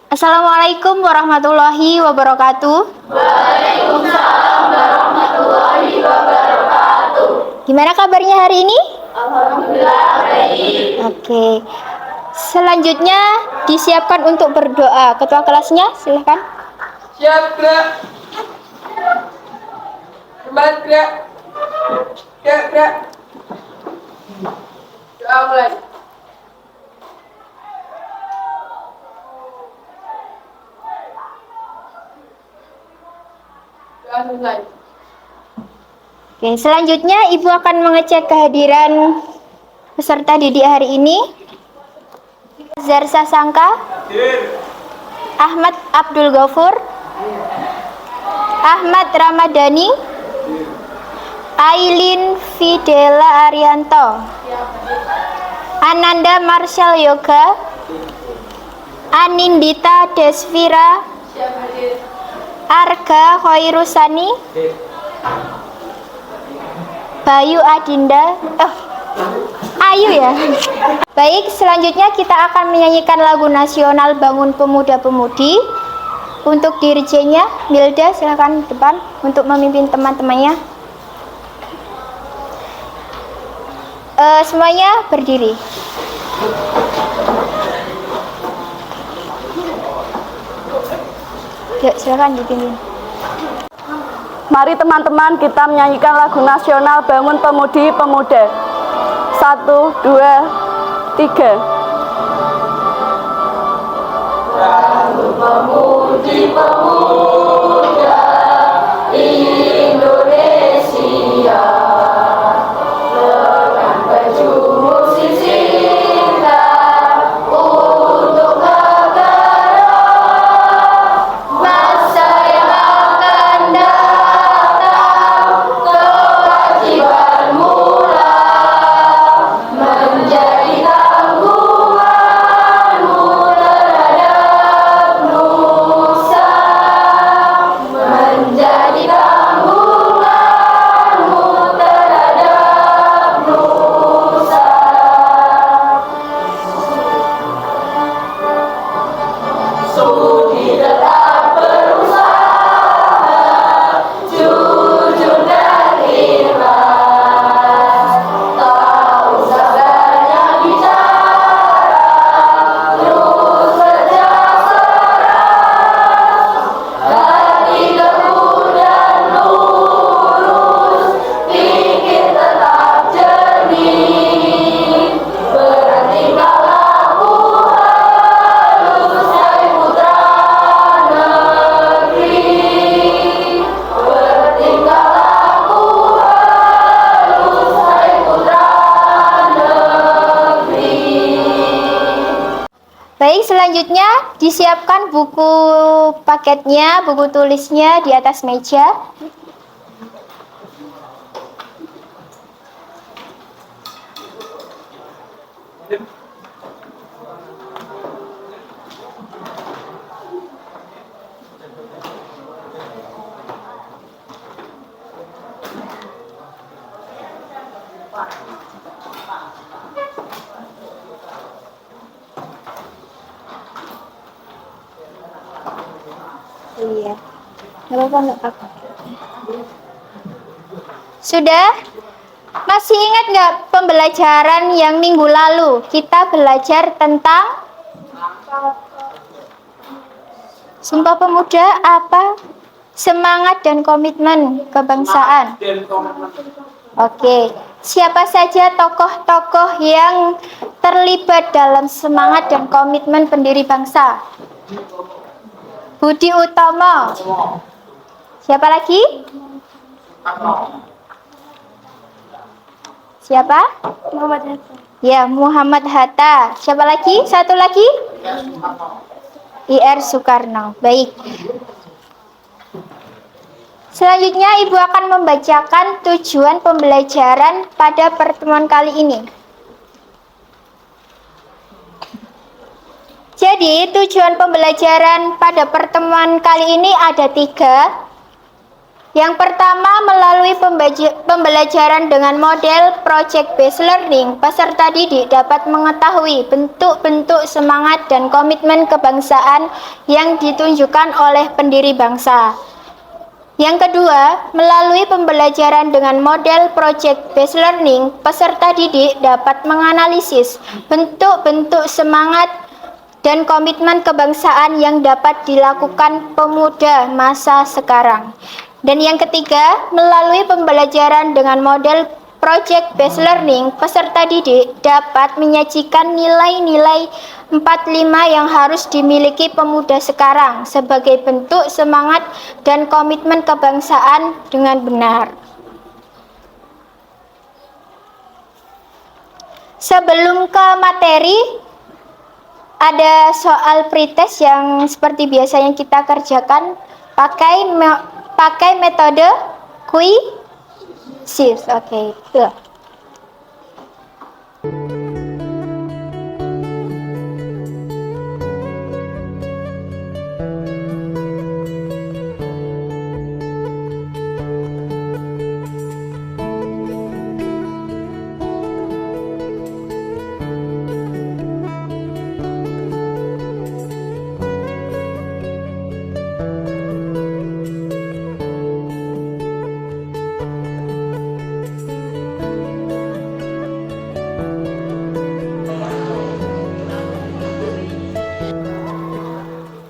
Assalamualaikum warahmatullahi wabarakatuh. Waalaikumsalam warahmatullahi wabarakatuh. Gimana kabarnya hari ini? Alhamdulillah baik. Oke. Selanjutnya disiapkan untuk berdoa. Ketua kelasnya silahkan. Siap, gerak. Hebat, gerak. Gerak. Doa mulai. Doa selesai. Oke, selanjutnya Ibu akan mengecek kehadiran peserta didik hari ini. Zarsa Sangka, Ahmad Abdul Ghafur, Ahmad Ramadhani, Ailin Fidela Arianto, Ananda Marshall Yoga, Anindita Desvira, Siap, hadir. Arga Khairusani, Bayu Adinda, Ayu ya. Baik, selanjutnya kita akan menyanyikan lagu nasional Bangun Pemuda-Pemudi. Untuk dirijennya, Milda silakan depan untuk memimpin teman-temannya. Semuanya berdiri. Yuk, silakan dipimpin. Mari teman-teman kita menyanyikan lagu nasional Bangun Pemudi Pemuda. 1, 2, 3. Bangun pemudi pemuda Indonesia dengan berjuang cinta untuk negara, masa yang akan datang kewajiban mula menjadi tanggunganmu terhadap nusa, menjadi tanggunganmu terhadap nusa. Sudi tetap berusaha, jujur dan ikhlas, tak usah banyak bicara, terus kerja keras, hati teguh dan lurus, pikir tetap jernih, berhentilah laku halus, hai putra negeri, berhentilah laku halus, hai putra negeri. Baik, selanjutnya disiapkan buku paketnya, buku tulisnya di atas meja. Iya. Nggak apa-apa, nggak apa-apa. Sudah? Masih ingat nggak pembelajaran yang minggu lalu? Kita belajar tentang Sumpah Pemuda apa? Semangat dan komitmen kebangsaan. Oke, siapa saja tokoh-tokoh yang terlibat dalam semangat dan komitmen pendiri bangsa? Budi Utomo. Siapa lagi? Siapa? Muhammad Hatta. Ya, Muhammad Hatta. Siapa lagi? Satu lagi? IR Soekarno. Baik. Selanjutnya Ibu akan membacakan tujuan pembelajaran pada pertemuan kali ini. Jadi tujuan pembelajaran pada pertemuan kali ini ada 3. Yang pertama, melalui pembelajaran dengan model project based learning, peserta didik dapat mengetahui bentuk-bentuk semangat dan komitmen kebangsaan yang ditunjukkan oleh pendiri bangsa. Yang kedua, melalui pembelajaran dengan model project based learning, peserta didik dapat menganalisis bentuk-bentuk semangat dan komitmen kebangsaan yang dapat dilakukan pemuda masa sekarang. Dan yang ketiga, melalui pembelajaran dengan model project based learning, peserta didik dapat menyajikan nilai-nilai 45 yang harus dimiliki pemuda sekarang sebagai bentuk semangat dan komitmen kebangsaan dengan benar. Sebelum ke materi, ada soal pretest yang seperti biasa yang kita kerjakan pakai metode quizzes. Oke.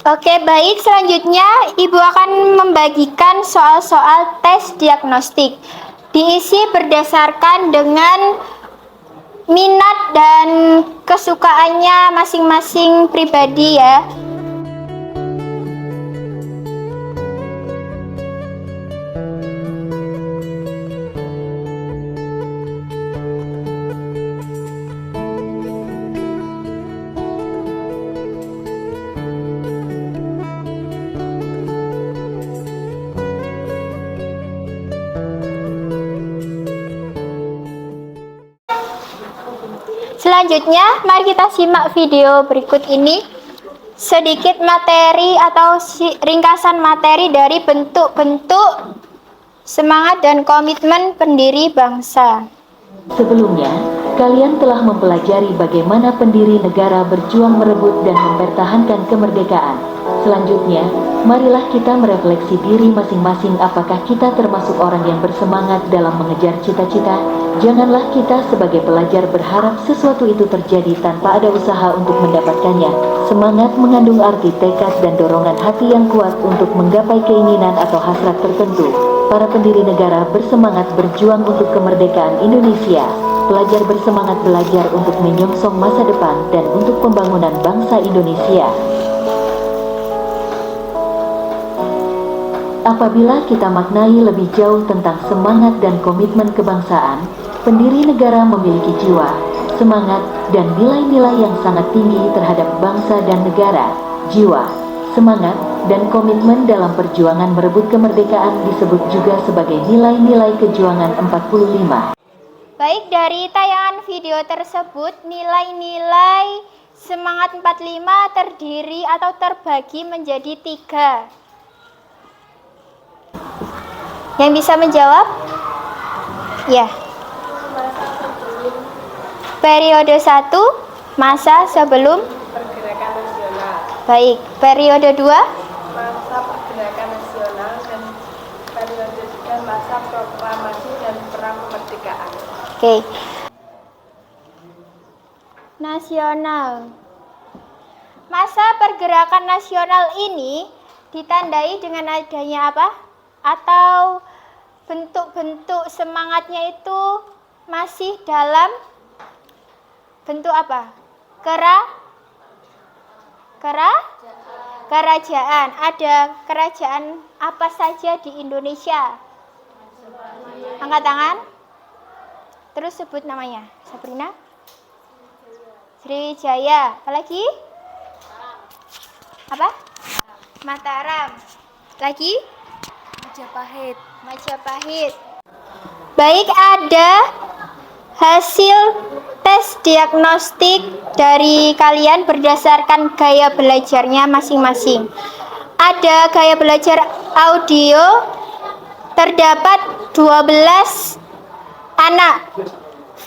Oke, baik. Selanjutnya, Ibu akan membagikan soal-soal tes diagnostik. Diisi berdasarkan dengan minat dan kesukaannya masing-masing pribadi ya. Selanjutnya, mari kita simak video berikut ini. Sedikit materi atau ringkasan materi dari bentuk-bentuk semangat dan komitmen pendiri bangsa. Sebelumnya, kalian telah mempelajari bagaimana pendiri negara berjuang merebut dan mempertahankan kemerdekaan. Selanjutnya, marilah kita merefleksi diri masing-masing, apakah kita termasuk orang yang bersemangat dalam mengejar cita-cita. Janganlah kita sebagai pelajar berharap sesuatu itu terjadi tanpa ada usaha untuk mendapatkannya. Semangat mengandung arti tekad dan dorongan hati yang kuat untuk menggapai keinginan atau hasrat tertentu. Para pendiri negara bersemangat berjuang untuk kemerdekaan Indonesia. Pelajar bersemangat belajar untuk menyongsong masa depan dan untuk pembangunan bangsa Indonesia. Apabila kita maknai lebih jauh tentang semangat dan komitmen kebangsaan, pendiri negara memiliki jiwa, semangat, dan nilai-nilai yang sangat tinggi terhadap bangsa dan negara. Jiwa, semangat, dan komitmen dalam perjuangan merebut kemerdekaan disebut juga sebagai nilai-nilai kejuangan 45. Baik, dari tayangan video tersebut, nilai-nilai semangat 45 terdiri atau terbagi menjadi 3. Yang bisa menjawab? Ya. Periode 1, masa sebelum Pergerakan nasional. baik. Periode 2, Masa pergerakan nasional, dan periode 3 masa proklamasi dan perang kemerdekaan. oke. Nasional. Masa pergerakan nasional ini ditandai dengan adanya apa? Atau bentuk-bentuk semangatnya itu masih dalam bentuk apa? Kerajaan. Ada kerajaan apa saja di Indonesia? Angkat tangan. Terus sebut namanya. Sabrina? Sriwijaya. Apalagi? Apa? Mataram. Lagi? Majapahit. Baik, ada hasil tes diagnostik dari kalian berdasarkan gaya belajarnya masing-masing. Ada gaya belajar audio, terdapat 12 anak.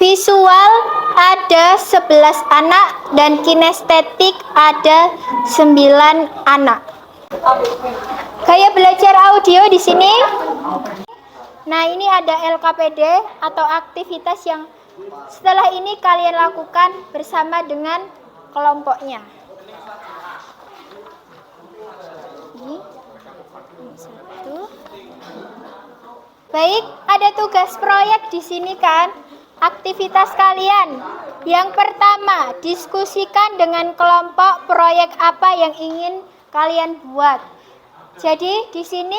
Visual ada 11 anak dan kinestetik ada 9 anak. Gaya belajar audio di sini. Nah, ini ada LKPD atau aktivitas yang setelah ini kalian lakukan bersama dengan kelompoknya. Ini satu. Baik, ada tugas proyek di sini kan? Aktivitas kalian. Yang pertama, diskusikan dengan kelompok proyek apa yang ingin kalian buat. Jadi di sini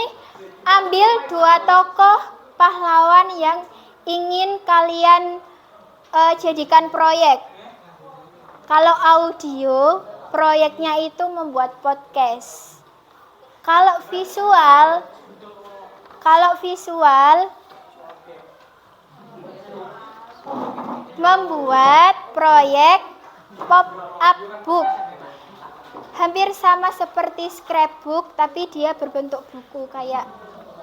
ambil 2 tokoh pahlawan yang ingin kalian jadikan proyek. Kalau audio, proyeknya itu membuat podcast. Kalau visual membuat proyek pop-up book. Hampir sama seperti scrapbook, tapi dia berbentuk buku kayak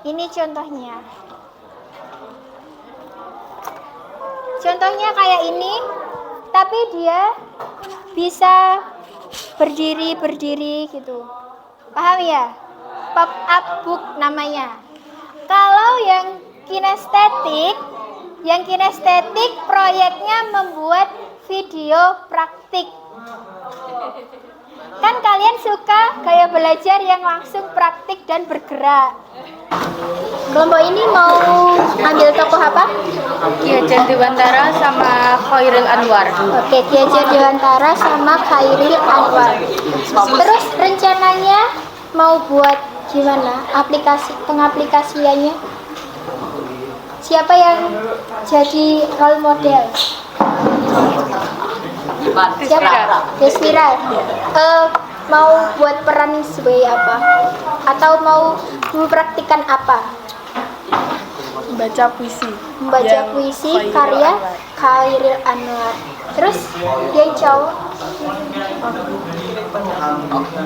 ini contohnya. Contohnya kayak ini, tapi dia bisa berdiri gitu. Paham ya? Pop-up book namanya. Kalau yang kinestetik proyeknya membuat video praktik. Kan kalian suka gaya belajar yang langsung praktik dan bergerak. Kelompok ini mau ambil tokoh apa? Ki Hajar Dewantara sama Khairil Anwar. Oke, Ki Hajar Dewantara sama Khairil Anwar. Terus rencananya mau buat gimana? Pengaplikasiannya? Siapa yang jadi role model? Siapa? Deswira. Mau buat peran sebagai apa? Atau mau mempraktikkan apa? Membaca puisi. Membaca puisi karya Khairil Anwar. Terus yang cowok?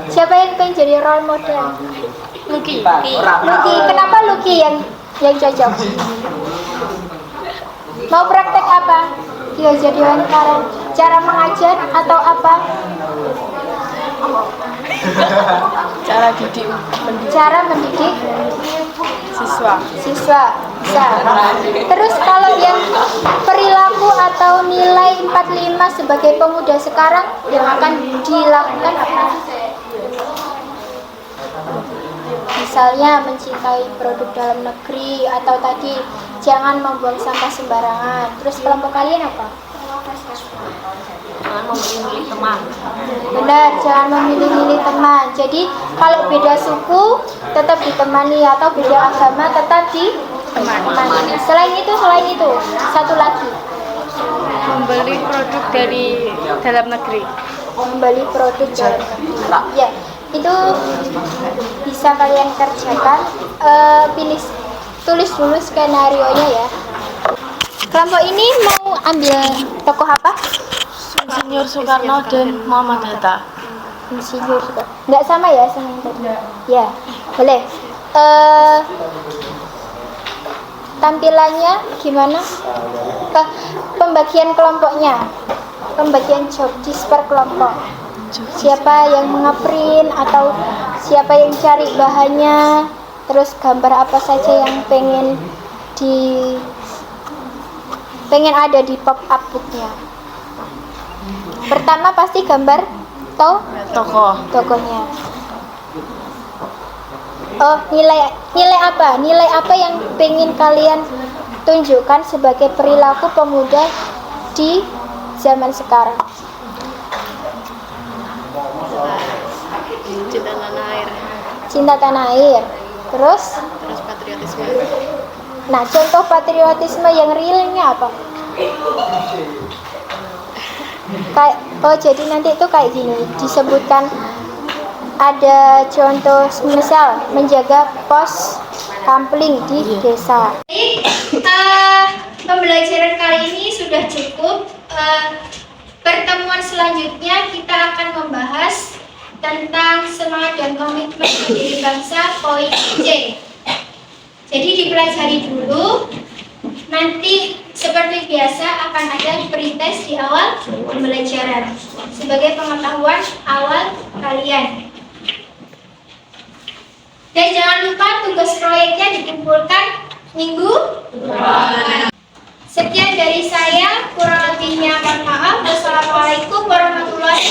Siapa yang pengen jadi role model? Luki. Luki. Kenapa Luki yang cocok? Mau praktek apa? Dia jadi Dewantara. Cara mengajar atau apa? Cara mendidik Siswa. Bisa. Terus kalau yang perilaku atau nilai 45 sebagai pemuda sekarang yang akan dilakukan apa? Misalnya mencintai produk dalam negeri atau tadi jangan membuang sampah sembarangan. Terus kelompok kalian apa? Jangan memilih teman. Benar, jangan memilih-milih teman. Jadi kalau beda suku tetap ditemani atau beda agama tetap ditemani. Selain itu satu lagi. Membeli produk dari dalam negeri. Membeli produk dalam negeri. Ya, itu bisa kalian kerjakan. Tulis dulu skenario-nya ya. Kelompok ini mau ambil tokoh apa? Insinyur Soekarno dan Muhammad Hatta. Insinyur Soekarno. Nggak sama ya sama yang tadi? Ya, boleh. Tampilannya gimana? Pembagian kelompoknya. Pembagian job disk per kelompok. Siapa yang nge-print atau siapa yang cari bahannya, terus gambar apa saja yang pengen ada di pop-up booknya. Pertama pasti gambar tokohnya. Oh, nilai apa? Nilai apa yang pengen kalian tunjukkan sebagai perilaku pemuda di zaman sekarang? Cinta tanah air. Terus patriotisme. Nah, contoh patriotisme yang realnya apa? Jadi nanti itu kayak gini, disebutkan ada contoh misal menjaga pos kampling di desa. Pembelajaran kali ini sudah cukup. Pertemuan selanjutnya kita akan membahas tentang semangat dan komitmen pendiri bangsa poin C. Jadi dipelajari dulu. Nanti seperti biasa akan ada pretest di awal pembelajaran sebagai pengetahuan awal kalian. Dan jangan lupa tugas proyeknya dikumpulkan minggu depan. Sekian dari saya, kurang lebihnya mohon maaf. Wassalamualaikum warahmatullahi